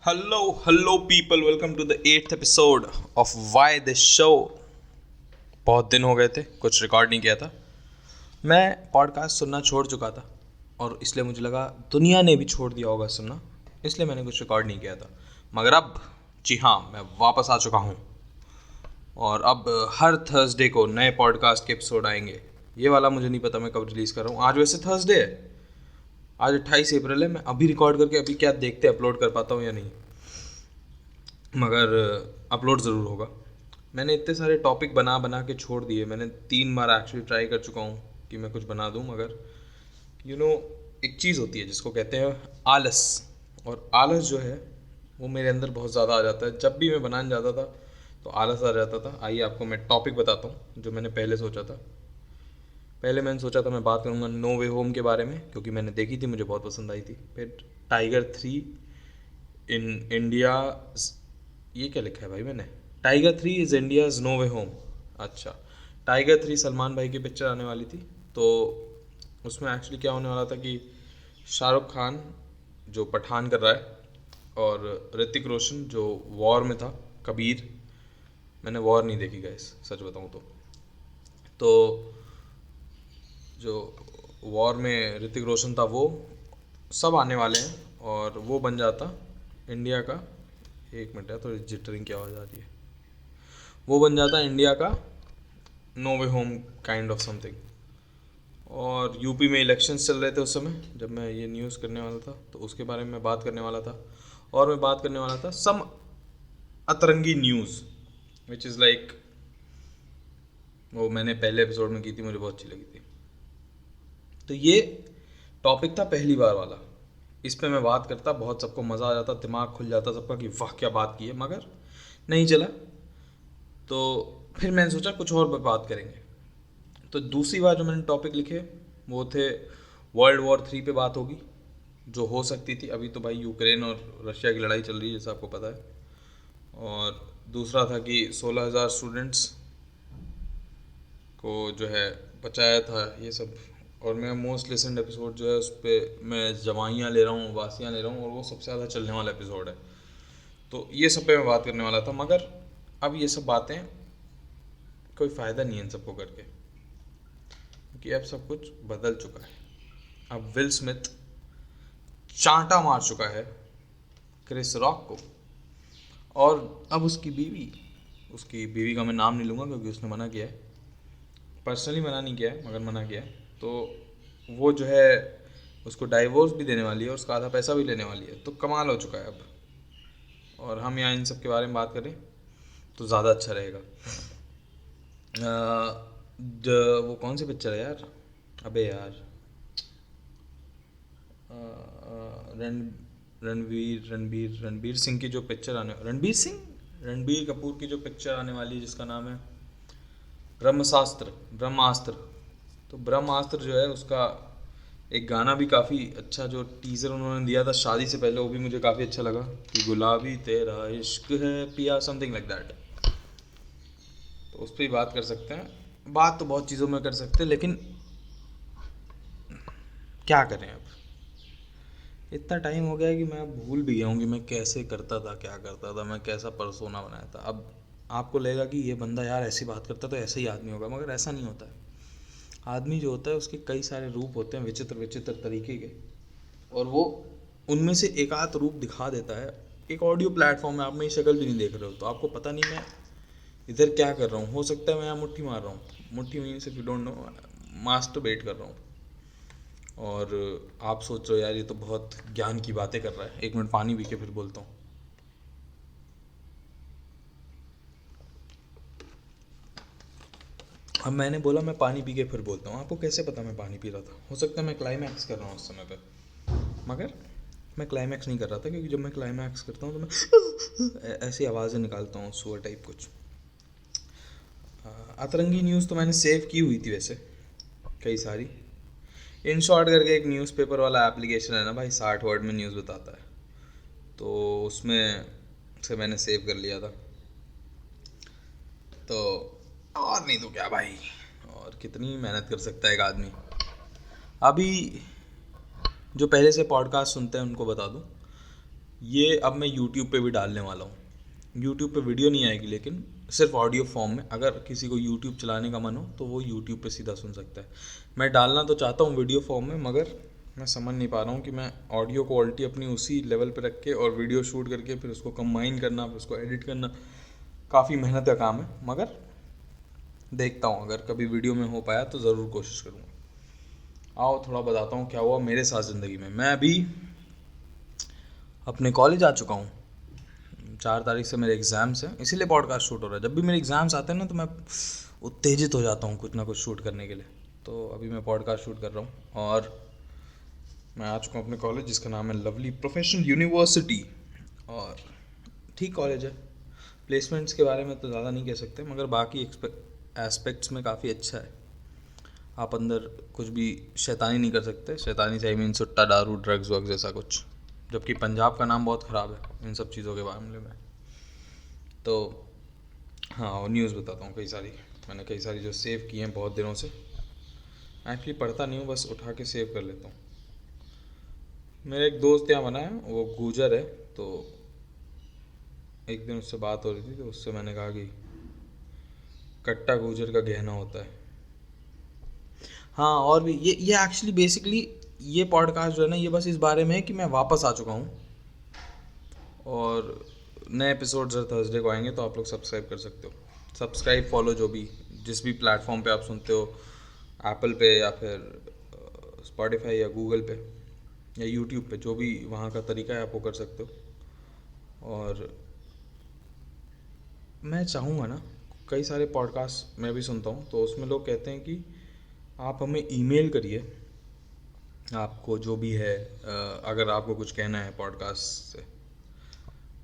Hello, people. Welcome to the 8th episode of Why This Show. बहुत दिन हो गए थे, कुछ रिकॉर्ड नहीं किया था. मैं पॉडकास्ट सुनना छोड़ चुका था और इसलिए मुझे लगा दुनिया ने भी छोड़ दिया होगा सुनना, इसलिए मैंने कुछ रिकॉर्ड नहीं किया था. मगर अब जी हाँ, मैं वापस आ चुका हूँ और अब हर थर्सडे को नए पॉडकास्ट के एपिसोड आएंगे. ये वाला मुझे नहीं पता मैं कब रिलीज़ कर रहा हूँ. आज वैसे थर्सडे है, आज 28 अप्रैल है. मैं अभी रिकॉर्ड करके अभी क्या देखते अपलोड कर पाता हूँ या नहीं, मगर अपलोड ज़रूर होगा. मैंने इतने सारे टॉपिक बना बना के छोड़ दिए. मैंने 3 बार एक्चुअली ट्राई कर चुका हूँ कि मैं कुछ बना दूँ, मगर एक चीज़ होती है जिसको कहते हैं आलस. और आलस जो है वो मेरे अंदर बहुत ज़्यादा आ जाता है. जब भी मैं बनाने जाता था तो आलस आ जाता था. आइए आपको मैं टॉपिक बताता हूँ जो मैंने पहले सोचा था. पहले मैंने सोचा था मैं बात करूँगा नो वे होम के बारे में, क्योंकि मैंने देखी थी, मुझे बहुत पसंद आई थी. फिर टाइगर 3 इन इंडिया. ये क्या लिखा है भाई मैंने? Tiger 3 is India's no way home. अच्छा, टाइगर 3 सलमान भाई की पिक्चर आने वाली थी. तो उसमें एक्चुअली क्या होने वाला था कि शाहरुख खान जो पठान कर रहा है और ऋतिक रोशन जो वॉर में था, कबीर. मैंने वॉर नहीं देखी गाइस, सच बताऊँ तो जो वॉर में ऋतिक रोशन था वो सब आने वाले हैं और वो बन जाता इंडिया का. एक मिनट है, थोड़ी जिटरिंग की आवाज़ आ रही है. वो बन जाता इंडिया का no way home kind of something. और यूपी में इलेक्शंस चल रहे थे उस समय जब मैं ये न्यूज़ करने वाला था, तो उसके बारे में मैं बात करने वाला था. और मैं बात करने वाला था सम अतरंगी न्यूज़ विच इज़ लाइक, वो मैंने पहले एपिसोड में की थी, मुझे बहुत अच्छी लगी थी. तो ये टॉपिक था पहली बार वाला. इस पे मैं बात करता, बहुत सबको मज़ा आ जाता, दिमाग खुल जाता सबका कि वाह क्या बात की है. मगर नहीं चला. तो फिर मैंने सोचा कुछ और पे बात करेंगे. तो दूसरी बार जो मैंने टॉपिक लिखे वो थे वर्ल्ड वॉर 3 पे बात होगी, जो हो सकती थी. अभी तो भाई यूक्रेन और रशिया की लड़ाई चल रही है जैसा आपको पता है. और दूसरा था कि 16,000 स्टूडेंट्स को जो है बचाया था, ये सब. और मेरा मोस्ट लिसनड एपिसोड जो है उस पर मैं जवाइयाँ ले रहा हूँ, वासियाँ ले रहा हूँ, और वो सबसे ज़्यादा चलने वाला एपिसोड है. तो ये सब पे मैं बात करने वाला था. मगर अब ये सब बातें कोई फ़ायदा नहीं है इन सबको करके, क्योंकि अब सब कुछ बदल चुका है. अब विल स्मिथ चांटा मार चुका है क्रिस रॉक को. और अब उसकी बीवी का मैं नाम नहीं लूँगा क्योंकि उसने मना किया है. पर्सनली मना नहीं किया है, मगर मना किया है. तो वो जो है उसको डाइवोर्स भी देने वाली है और उसका आधा पैसा भी लेने वाली है. तो कमाल हो चुका है अब. और हम यहाँ इन सब के बारे में बात करें तो ज़्यादा अच्छा रहेगा. वो कौन सी पिक्चर है यार? अबे यार, रणबीर सिंह की जो पिक्चर रणबीर कपूर की जो पिक्चर आने वाली है जिसका नाम है ब्रह्मास्त्र. तो ब्रह्मास्त्र जो है उसका एक गाना भी काफ़ी अच्छा, जो टीज़र उन्होंने दिया था शादी से पहले, वो भी मुझे काफ़ी अच्छा लगा कि गुलाबी तेरा इश्क है पिया, समथिंग लाइक दैट. तो उस पर ही बात कर सकते हैं. बात तो बहुत चीज़ों में कर सकते हैं, लेकिन क्या करें अब. इतना टाइम हो गया है कि मैं भूल भी गया हूँ कि मैं कैसे करता था, क्या करता था, मैं कैसा पर्सोना बनाया था. अब आपको लगेगा कि ये बंदा यार ऐसी बात करता तो ऐसा ही आदमी होगा, मगर ऐसा नहीं होता है. आदमी जो होता है उसके कई सारे रूप होते हैं, विचित्र विचित्र तरीके के, और वो उनमें से एक आध रूप दिखा देता है. एक ऑडियो प्लेटफॉर्म में आप मेरी शक्ल भी नहीं देख रहे हो तो आपको पता नहीं मैं इधर क्या कर रहा हूँ. हो सकता है मैं यहाँ मुट्ठी मार रहा हूँ. मुट्ठी means if you don't know, masturbate कर रहा हूँ. और आप सोच रहे हो यार ये तो बहुत ज्ञान की बातें कर रहा है. एक मिनट पानी पी के फिर बोलता हूँ. अब मैंने बोला मैं पानी पी के फिर बोलता हूँ. आपको कैसे पता मैं पानी पी रहा था? हो सकता है मैं क्लाइमैक्स कर रहा हूँ उस समय पे, मगर मैं क्लाइमैक्स नहीं कर रहा था, क्योंकि जब मैं क्लाइमैक्स करता हूँ तो मैं ऐसी आवाज़ें निकालता हूँ, सुअर टाइप कुछ. अतरंगी न्यूज़ तो मैंने सेव की हुई थी वैसे कई सारी. इन शॉर्ट करके एक न्यूज़पेपर वाला एप्लीकेशन है ना भाई, 60 वर्ड में न्यूज़ बताता है, तो उसमें से मैंने सेव कर लिया था. तो और नहीं तो क्या भाई, और कितनी मेहनत कर सकता है एक आदमी. अभी जो पहले से पॉडकास्ट सुनते हैं उनको बता दूं, ये अब मैं यूट्यूब पे भी डालने वाला हूँ। यूट्यूब पे वीडियो नहीं आएगी, लेकिन सिर्फ ऑडियो फॉर्म में। अगर किसी को यूट्यूब चलाने का मन हो तो वो यूट्यूब पे सीधा सुन सकता है। मैं डालना तो चाहता हूँ वीडियो फॉर्म में, मगर मैं समझ नहीं पा रहा हूँ कि मैं ऑडियो क्वालिटी अपनी उसी लेवल पे रख के और वीडियो शूट करके फिर उसको कंबाइन करना, फिर उसको एडिट करना, काफ़ी मेहनत का काम है। मगर देखता हूँ, अगर कभी वीडियो में हो पाया तो ज़रूर कोशिश करूँगा। आओ थोड़ा बताता हूँ क्या हुआ मेरे साथ ज़िंदगी में। मैं अभी अपने कॉलेज आ चुका हूँ। 4 तारीख से मेरे एग्ज़ाम्स हैं, इसीलिए पॉडकास्ट शूट हो रहा है। जब भी मेरे एग्ज़ाम्स आते हैं ना तो मैं उत्तेजित हो जाता हूँ कुछ ना कुछ शूट करने के लिए। तो अभी मैं पॉडकास्ट शूट कर रहा हूँ और मैं आ चुका हूँ अपने कॉलेज, जिसका नाम है लवली प्रोफेशनल यूनिवर्सिटी। और ठीक कॉलेज है। प्लेसमेंट्स के बारे में तो ज़्यादा नहीं कह सकते, मगर बाकी एस्पेक्ट्स में काफ़ी अच्छा है। आप अंदर कुछ भी शैतानी नहीं कर सकते। शैतानी से आई मीन सुट्टा, दारू, ड्रग्स वग्स ऐसा कुछ। जबकि पंजाब का नाम बहुत ख़राब है इन सब चीज़ों के मामले में। तो हाँ, और न्यूज़ बताता हूँ कई सारी। मैंने कई सारी जो सेव की हैं बहुत दिनों से। एक्चुअली पढ़ता नहीं हूँ, बस उठा के सेव कर लेता हूँ। मेरा एक दोस्त यहाँ बना है, वो गुजर है। तो एक दिन उससे बात हो रही थी, तो उससे मैंने कहा कि कट्टा गुजर का गहना होता है। हाँ, और भी ये एक्चुअली बेसिकली ये पॉडकास्ट जो है ना, ये बस इस बारे में है कि मैं वापस आ चुका हूँ और नए एपिसोड्स हर थर्सडे को आएंगे। तो आप लोग सब्सक्राइब कर सकते हो। सब्सक्राइब, फॉलो, जो भी जिस भी प्लेटफॉर्म पे आप सुनते हो, एप्पल पे या फिर स्पॉटिफाई या गूगल पे या यूट्यूब पे, जो भी वहाँ का तरीका है आप वो कर सकते हो। और मैं चाहूँगा ना, कई सारे पॉडकास्ट मैं भी सुनता हूँ, तो उसमें लोग कहते हैं कि आप हमें ईमेल करिए, आपको जो भी है, अगर आपको कुछ कहना है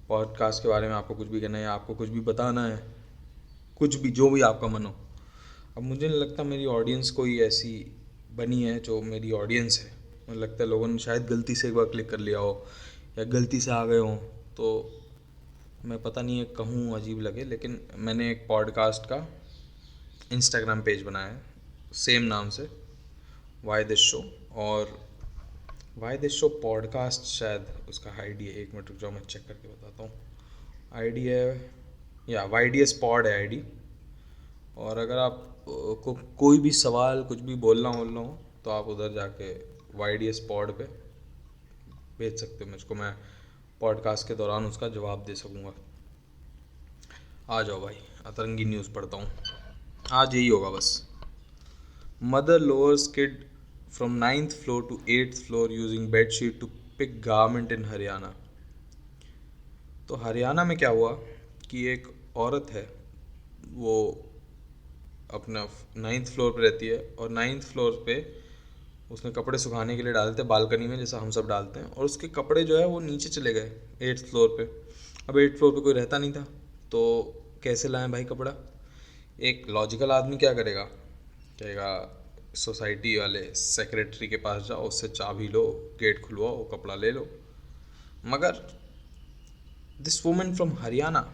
पॉडकास्ट के बारे में, आपको कुछ भी कहना है या आपको कुछ भी बताना है, कुछ भी जो भी आपका मन हो। अब मुझे नहीं लगता मेरी ऑडियंस कोई ऐसी बनी है जो मेरी ऑडियंस है। मुझे लगता है लोगों ने शायद गलती से एक बार क्लिक कर लिया हो या गलती से आ गए हों। तो मैं पता नहीं है, कहूँ अजीब लगे, लेकिन मैंने एक पॉडकास्ट का इंस्टाग्राम पेज बनाया है सेम नाम से, वाई दिस शो। और वाई दिस शो पॉडकास्ट शायद उसका आईडी है। एक मिनट रुक जाओ, मैं चेक करके बताता हूँ। आईडी है या वाई डी एस पॉड है आईडी। और अगर आप को कोई भी सवाल कुछ भी बोलना हो तो आप उधर जाके वाई डी एस पॉड पे भेज सकते हो मुझको। मैं पॉडकास्ट के दौरान उसका जवाब दे सकूँगा। आ जाओ भाई, अतरंगी न्यूज़ पढ़ता हूँ। आज यही होगा बस। Mother lowers kid from 9th floor to 8th floor using bedsheet to pick garment in Haryana. तो हरियाणा में क्या हुआ कि एक औरत है, वो अपना 9th फ्लोर पे रहती है और 9th फ्लोर पे उसने कपड़े सुखाने के लिए डालते हैं बालकनी में, जैसा हम सब डालते हैं। और उसके कपड़े जो है वो नीचे चले गए 8th फ्लोर पे। अब 8th फ्लोर पे कोई रहता नहीं था, तो कैसे लाएं भाई कपड़ा। एक लॉजिकल आदमी क्या करेगा, कहेगा सोसाइटी वाले सेक्रेटरी के पास जाओ, उससे चाबी लो, गेट खुलवाओ, कपड़ा ले लो। मगर this woman from Haryana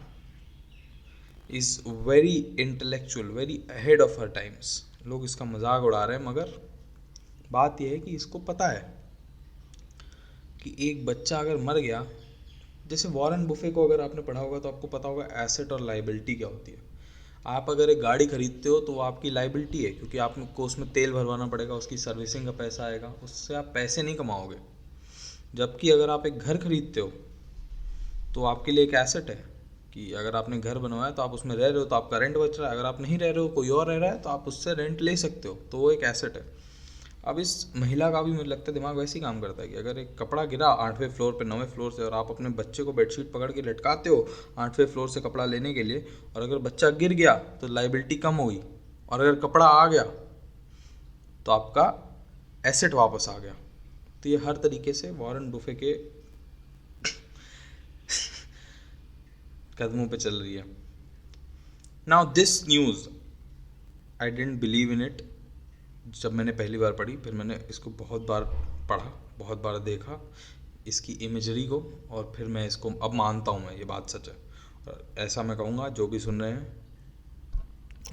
is very intellectual, very ahead of her times. लोग इसका मजाक उड़ा रहे हैं, मगर बात यह है कि इसको पता है कि एक बच्चा अगर मर गया, जैसे वॉरेन बुफे को अगर आपने पढ़ा होगा तो आपको पता होगा एसेट और लाइबिलिटी क्या होती है। आप अगर एक गाड़ी खरीदते हो तो वो आपकी लाइबिलिटी है, क्योंकि आपको उसमें तेल भरवाना पड़ेगा, उसकी सर्विसिंग का पैसा आएगा, उससे आप पैसे नहीं कमाओगे। जबकि अगर आप एक घर खरीदते हो तो आपके लिए एक एसेट है कि अगर आपने घर बनवाया तो आप उसमें रह रहे हो तो आपका रेंट बच रहा है। अगर आप नहीं रह रहे हो, कोई और रह रहा है, तो आप उससे रेंट ले सकते हो, तो वो एक एसेट है। अब इस महिला का भी मुझे लगता है दिमाग वैसे ही काम करता है कि अगर एक कपड़ा गिरा 8वें फ्लोर पे 9वें फ्लोर से और आप अपने बच्चे को बेडशीट पकड़ के लटकाते हो 8वें फ्लोर से कपड़ा लेने के लिए, और अगर बच्चा गिर गया तो लाइबिलिटी कम हुई, और अगर कपड़ा आ गया तो आपका एसेट वापस आ गया। तो ये हर तरीके से वॉरेन बुफे के कदमों पे चल रही है। Now this news I didn't believe in it जब मैंने पहली बार पढ़ी। फिर मैंने इसको बहुत बार पढ़ा, बहुत बार देखा इसकी इमेजरी को, और फिर मैं इसको अब मानता हूँ, मैं ये बात सच है। और ऐसा मैं कहूँगा, जो भी सुन रहे हैं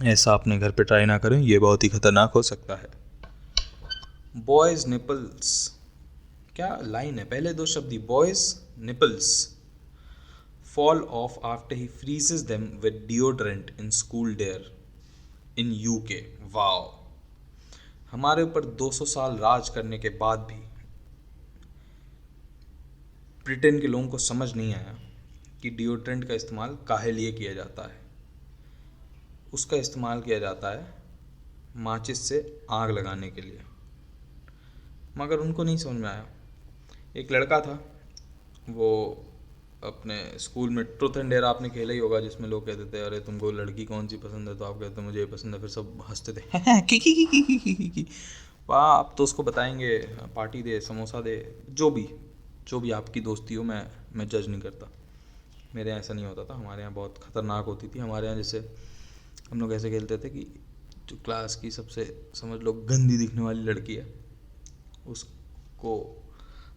ऐसा अपने घर पे ट्राई ना करें, ये बहुत ही खतरनाक हो सकता है। बॉयज़ निपल्स, क्या लाइन है, पहले दो शब्द ही boys nipples fall off after he freezes them with deodorant in school dare in UK. Wow, हमारे ऊपर 200 साल राज करने के बाद भी ब्रिटेन के लोगों को समझ नहीं आया कि डिओड्रेंट का इस्तेमाल काहे लिए किया जाता है। उसका इस्तेमाल किया जाता है माचिस से आग लगाने के लिए, मगर उनको नहीं समझ में आया। एक लड़का था, वो अपने स्कूल में ट्रूथ एंड डेयर आपने खेला ही होगा, जिसमें लोग कहते थे अरे तुमको लड़की कौन सी पसंद है, तो आप कहते मुझे ये पसंद है, फिर सब हंसते थे की वाह, आप तो उसको बताएंगे पार्टी दे, समोसा दे, जो भी आपकी दोस्ती हो, मैं जज नहीं करता। मेरे यहाँ ऐसा नहीं होता था, हमारे यहाँ बहुत ख़तरनाक होती थी। हमारे यहाँ जैसे हम लोग ऐसे खेलते थे कि जो क्लास की सबसे समझ लो गंदी दिखने वाली लड़की है, उसको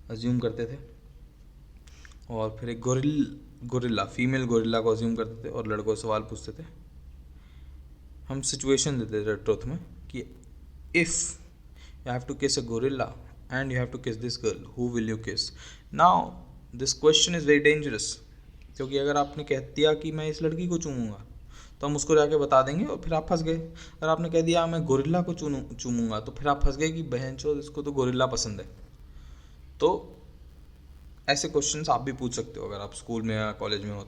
अज्यूम करते थे, और फिर एक गोरिल्ला फीमेल गोरिल्ला को अज्यूम करते थे और लड़कों से सवाल पूछते थे। हम सिचुएशन देते थे ट्रुथ में कि if you have to kiss a gorilla and you have to kiss this girl, who will you kiss? Now this question is very dangerous, क्योंकि अगर आपने कह दिया कि मैं इस लड़की को चूमूंगा तो हम उसको जाके बता देंगे और फिर आप फंस गए। अगर आपने कह दिया मैं गोरिल्ला को चूमूंगा तो फिर आप फंस गए कि बहनचोद इसको तो गोरिल्ला पसंद है। तो ऐसे क्वेश्चंस आप भी पूछ सकते हो अगर आप स्कूल में या कॉलेज में हो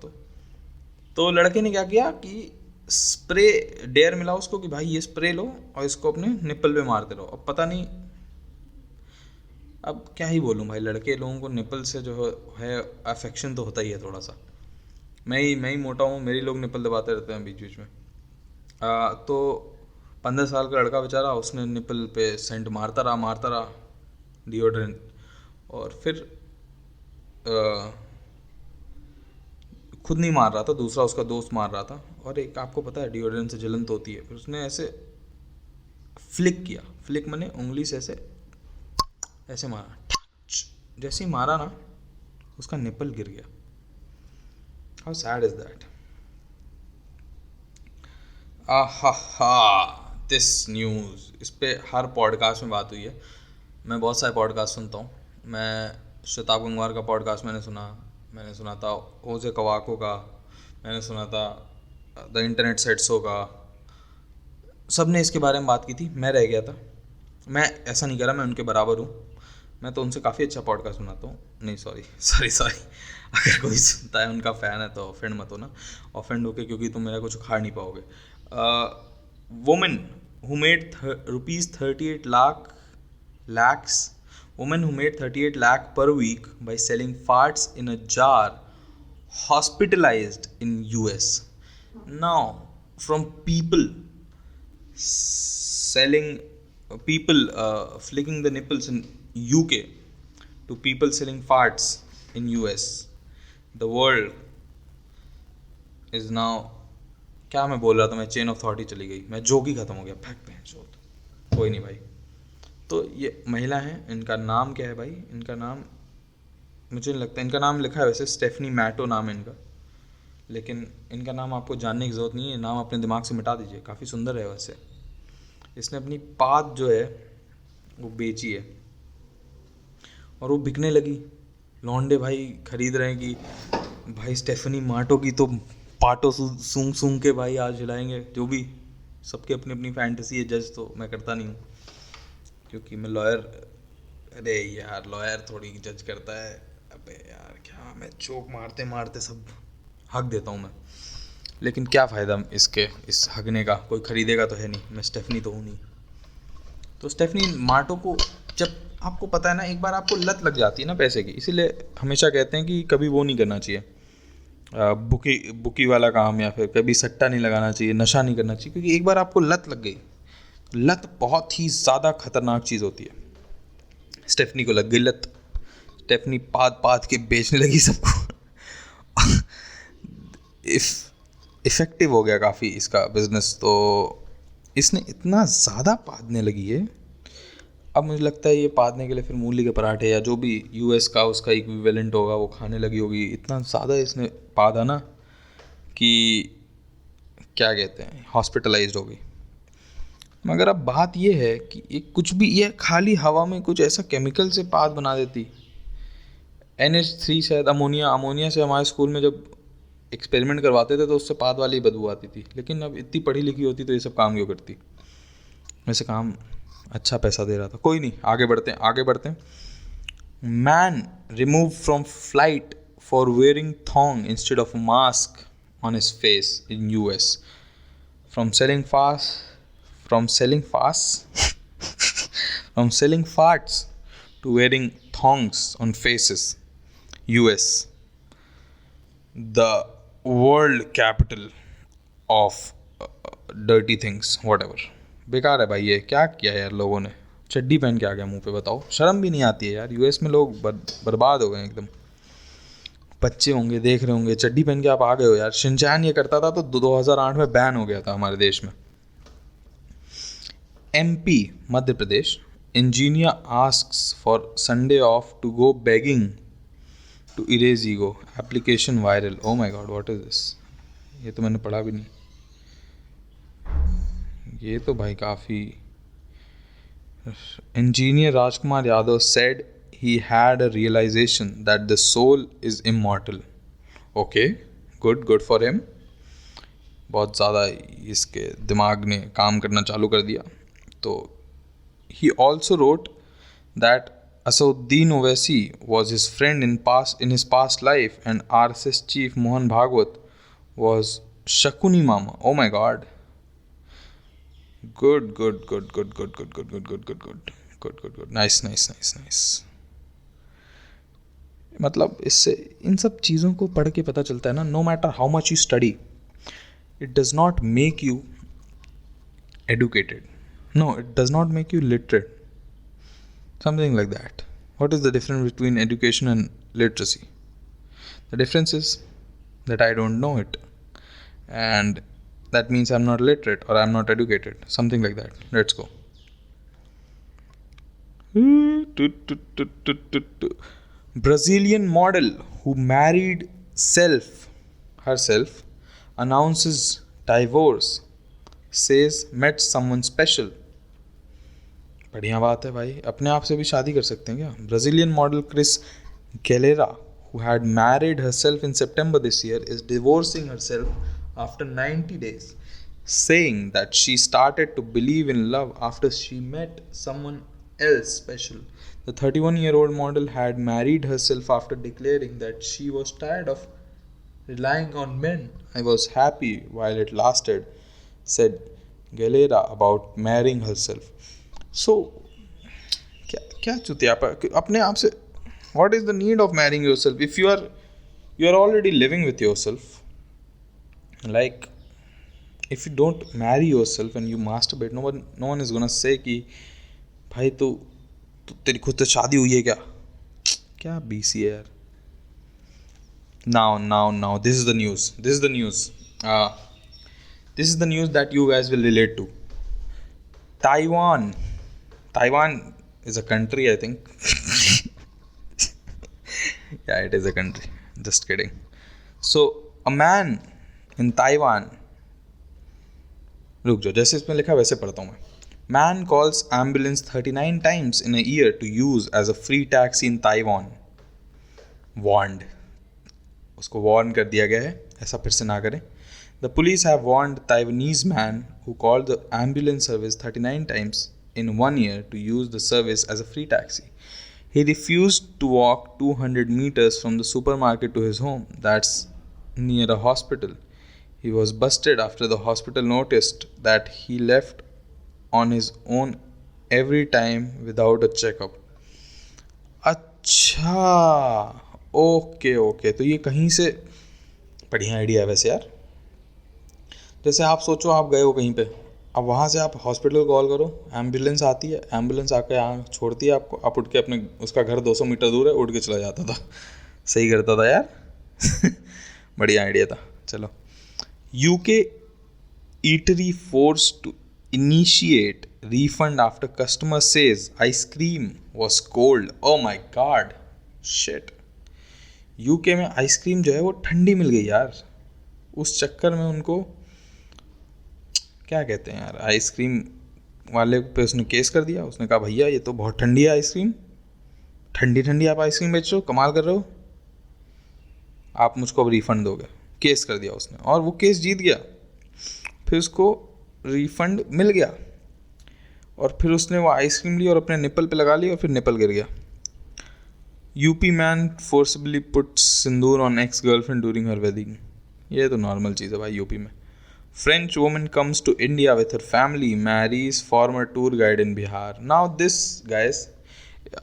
तो लड़के ने क्या किया कि स्प्रे डेयर मिला उसको कि भाई ये स्प्रे लो और इसको अपने निप्पल पे मारते रहो। अब पता नहीं, अब क्या ही बोलूँ भाई, लड़के लोगों को निप्पल से जो है अफेक्शन तो होता ही है थोड़ा सा। मैं ही मोटा हूँ, मेरी लोग निप्पल दबाते रहते हैं बीच बीच में। तो 15 साल का लड़का बेचारा, उसने निप्पल पे सेंट मारता रहा डिओड्रेंट, और फिर खुद नहीं मार रहा था, दूसरा उसका दोस्त मार रहा था। और एक आपको पता है डिओड्रेंट से जलन तो होती है, फिर उसने ऐसे फ्लिक किया, फ्लिक मैंने उंगली से ऐसे मारा, जैसे ही मारा ना उसका निप्पल गिर गया। How sad is that. This news, इस पे हर पॉडकास्ट में बात हुई है। मैं बहुत सारे पॉडकास्ट सुनता हूँ। मैं शताब गंगवार का पॉडकास्ट मैंने सुना था, ओजे कवाको का मैंने सुना था, द इंटरनेट सेट शो का, सब ने इसके बारे में बात की थी। मैं रह गया था। मैं ऐसा नहीं करा मैं उनके बराबर हूँ, मैं तो उनसे काफ़ी अच्छा पॉडकास्ट सुनाता हूँ। नहीं सॉरी अगर कोई सुनता है उनका फ़ैन है तो ऑफेंड मत होना, ऑफेंड होके, क्योंकि तुम मेरा कुछ उखाड़ नहीं पाओगे। Women who made Women who made 38 lakh per week by selling farts in a jar hospitalized in US. Now, from people flicking the nipples in UK to people selling farts in US, the world is now, क्या मैं बोल रहा था, मैं chain of thought ही चली गई, मैं joke ही खत्म हो गया, फैक्ट पे चोट। कोई नहीं भाई। तो ये महिला हैं, इनका नाम क्या है भाई, इनका नाम मुझे नहीं लगता, इनका नाम लिखा है वैसे स्टेफनी मैटो नाम है इनका, लेकिन इनका नाम आपको जानने की ज़रूरत नहीं है, नाम अपने दिमाग से मिटा दीजिए, काफ़ी सुंदर है वैसे। इसने अपनी पात जो है वो बेची है और वो बिकने लगी। लौंडे भाई खरीद रहे हैं कि भाई स्टेफनी मैटो की तो पाटो सूंघ के भाई आज हिलाएंगे। जो भी, सबकी अपनी अपनी फैंटेसी है, जज तो मैं करता नहीं हूँ क्योंकि मैं लॉयर, अरे यार लॉयर थोड़ी जज करता है। अबे यार क्या, मैं चोक मारते मारते सब हक देता हूँ मैं, लेकिन क्या फ़ायदा इस हगने का, कोई खरीदेगा तो है नहीं, मैं स्टेफनी तो हूँ नहीं। तो स्टेफनी मैटो को, जब आपको पता है ना, एक बार आपको लत लग जाती है ना पैसे की, इसीलिए हमेशा कहते हैं कि कभी वो नहीं करना चाहिए, बुकी वाला काम, या फिर कभी सट्टा नहीं लगाना चाहिए, नशा नहीं करना चाहिए, क्योंकि एक बार आपको लत लग गई, लत बहुत ही ज़्यादा खतरनाक चीज़ होती है। स्टेफनी को लग गई लत, स्टेफनी पाद के बेचने लगी सबको। इफ़ेक्टिव हो गया काफ़ी इसका बिज़नेस, तो इसने इतना ज़्यादा पादने लगी है, अब मुझे लगता है ये पादने के लिए फिर मूली के पराठे या जो भी यूएस का उसका इक्विवेलेंट होगा वो खाने लगी होगी। इतना ज़्यादा इसने पादा ना कि क्या कहते हैं, हॉस्पिटलाइज्ड हो गई। मगर अब बात ये है कि ये कुछ भी, ये खाली हवा में कुछ ऐसा केमिकल से पाद बना देती, NH3 शायद, अमोनिया से हमारे स्कूल में जब एक्सपेरिमेंट करवाते थे तो उससे पाद वाली बदबू आती थी। लेकिन अब इतनी पढ़ी लिखी होती तो ये सब काम क्यों करती? वैसे काम अच्छा पैसा दे रहा था। कोई नहीं, आगे बढ़ते हैं। Man remove from flight for wearing thong instead of mask on his face in US. From selling farts to wearing thongs on faces. US, the world capital of dirty things, whatever. बेकार है भाई, ये क्या किया यार लोगों ने? चड्डी पहन के आ गया मुंह पे, बताओ, शर्म भी नहीं आती है यार। US में लोग बर्बाद हो गए एकदम। बच्चे होंगे देख रहे होंगे, चड्डी पहन के आप आ गए हो यार। शिनचैन ये करता था तो 2008 में बैन हो गया था हमारे देश में। MP, Madhya Pradesh, engineer asks for Sunday off to go begging to erase ego. Application viral. Oh my god, what is this? ये तो मैंने पढ़ा भी नहीं। ये तो भाई काफ़ी। Engineer Rajkumar Yadav said he had a realization that the soul is immortal. Okay, good for him. बहुत ज़्यादा इसके दिमाग ने काम करना चालू कर दिया। तो he also wrote that Asauddin Owaisi was his friend in his past life, and RSS chief Mohan Bhagwat was Shakuni Mama. Oh my god. Good. Nice. मतलब इससे इन सब चीज़ों को पढ़ के पता चलता है ना, no matter how much you study, it does not make you educated. No, it does not make you literate. Something like that. What is the difference between education and literacy? The difference is that I don't know it. And that means I'm not literate or I'm not educated. Something like that. Let's go. Brazilian model who married herself, announces divorce, says met someone special. बढ़िया बात है भाई, अपने आप से भी शादी कर सकते हैं क्या? Brazilian model Cris Galera, who had married herself in September this year, is divorcing herself after 90 days, saying that she started to believe in love after she met someone else special. The 31-year-old model had married herself after declaring that she was tired of relying on men. I was happy while it lasted, said Galera about marrying herself. So, क्या चुतिया अपने आप से? What is the need of marrying yourself if you are already living with yourself? Like, if you don't marry yourself and you masturbate, no one is gonna say कि भाई तो तेरी खुद से शादी हुई है क्या? क्या BC है यार? Now, this is the news. This is the news that you guys will relate to. Taiwan is a country, I think. Yeah, it is a country. Just kidding. So, a man in Taiwan. रुक जाओ, जैसे इसमें लिखा वैसे पढ़ता हूँ मैं. Man calls ambulance 39 times in a year to use as a free taxi in Taiwan. Warned. उसको warn कर दिया गया है, ऐसा फिर से ना करें. The police have warned the Taiwanese man who called the ambulance service 39 times in 1 year to use the service as a free taxi. He refused to walk 200 meters from the supermarket to his home. That's near a hospital. He was busted after the hospital noticed that he left on his own every time without a checkup. अच्छा, okay, तो ये कहीं से बढ़िया idea है वैसे यार. जैसे आप सोचो आप गए हो कहीं पे, अब वहाँ से आप हॉस्पिटल कॉल करो, एम्बुलेंस आती है, एम्बुलेंस आकर यहाँ छोड़ती है आपको, आप उठ के अपने, उसका घर 200 मीटर दूर है, उठ के चला जाता था. सही करता था यार. बढ़िया आइडिया था. चलो. UK eatery forced to initiate refund after customer says ice cream was cold. Oh my god, shit. UK में आइसक्रीम जो है वो ठंडी मिल गई यार. उस चक्कर में उनको क्या कहते हैं यार, आइसक्रीम वाले पे उसने केस कर दिया. उसने कहा भैया ये तो बहुत ठंडी है आइसक्रीम, ठंडी ठंडी आप आइसक्रीम बेच रहे हो, कमाल कर रहे हो, आप मुझको अब रिफ़ंड दोगे। केस कर दिया उसने और वो केस जीत गया। फिर उसको रिफ़ंड मिल गया और फिर उसने वो आइसक्रीम ली और अपने निपल पे लगा ली और फिर निपल गिर गया। UP man forcibly puts sindoor on ex girlfriend during her wedding. ये तो नॉर्मल चीज़ है भाई यूपी में। French woman comes to India with her family, marries former tour guide in Bihar. Now this guys,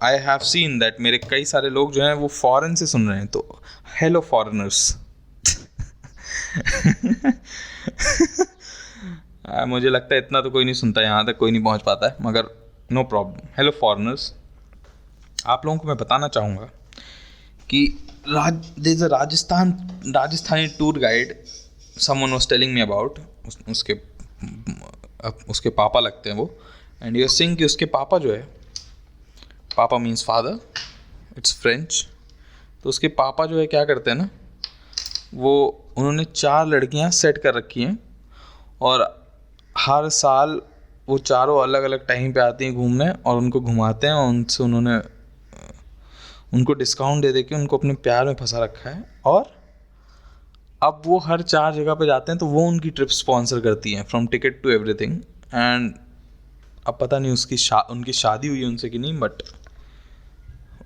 I have seen that मेरे कई सारे लोग जो हैं वो फॉरेन से सुन रहे हैं, तो हेलो फॉरेनर्स। मुझे लगता है इतना तो कोई नहीं सुनता, यहाँ तक कोई नहीं पहुँच पाता है, मगर नो प्रॉब्लम। हेलो फॉरेनर्स, आप लोगों को मैं बताना चाहूँगा कि Rajasthani tour guide someone was telling me about, उसके पापा लगते हैं वो, एंड यू सिंग कि उसके पापा जो है, पापा मीन्स फादर, इट्स फ्रेंच। तो उसके पापा जो है क्या करते हैं ना, वो उन्होंने 4 लड़कियां सेट कर रखी हैं और हर साल वो चारों अलग अलग टाइम पे आती हैं घूमने और उनको घुमाते हैं और उनसे उन्होंने उनको डिस्काउंट दे के उनको अपने प्यार में फंसा रखा है। और अब वो हर 4 जगह पे जाते हैं तो वो उनकी ट्रिप स्पॉन्सर करती हैं, from ticket to everything. And अब पता नहीं उनकी शादी हुई है उनसे कि नहीं, बट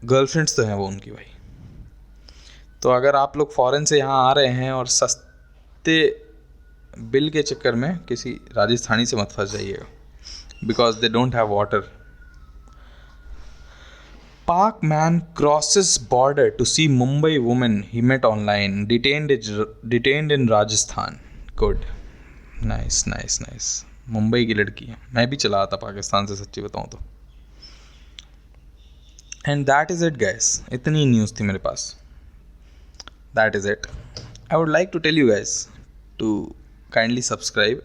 गर्लफ्रेंड्स तो हैं वो उनकी भाई। तो अगर आप लोग फॉरेन से यहाँ आ रहे हैं और सस्ते बिल के चक्कर में किसी राजस्थानी से मत फंस जाइएगा, because they don't have water. Park man crosses border to see Mumbai woman he met online, detained in Rajasthan. Good. Nice. Mumbai की लड़की है, मैं भी चला था पाकिस्तान से सच्ची बताऊँ तो। And that is it guys, इतनी न्यूज़ थी मेरे पास। That is it. I would like to tell you guys to kindly subscribe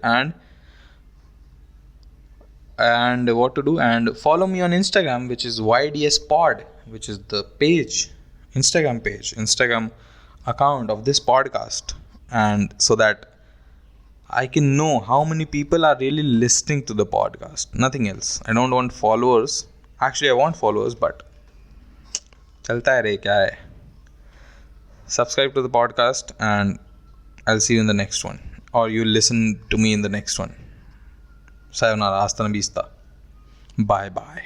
and what to do, and follow me on Instagram, which is ydspod, which is the Instagram account of this podcast, and so that I can know how many people are really listening to the podcast, nothing else. I don't want followers, actually I want followers, but chalta hai re kya hai. Subscribe to the podcast and I'll see you in the next one, or you'll listen to me in the next one. Sayonara, hasta la vista, bye bye.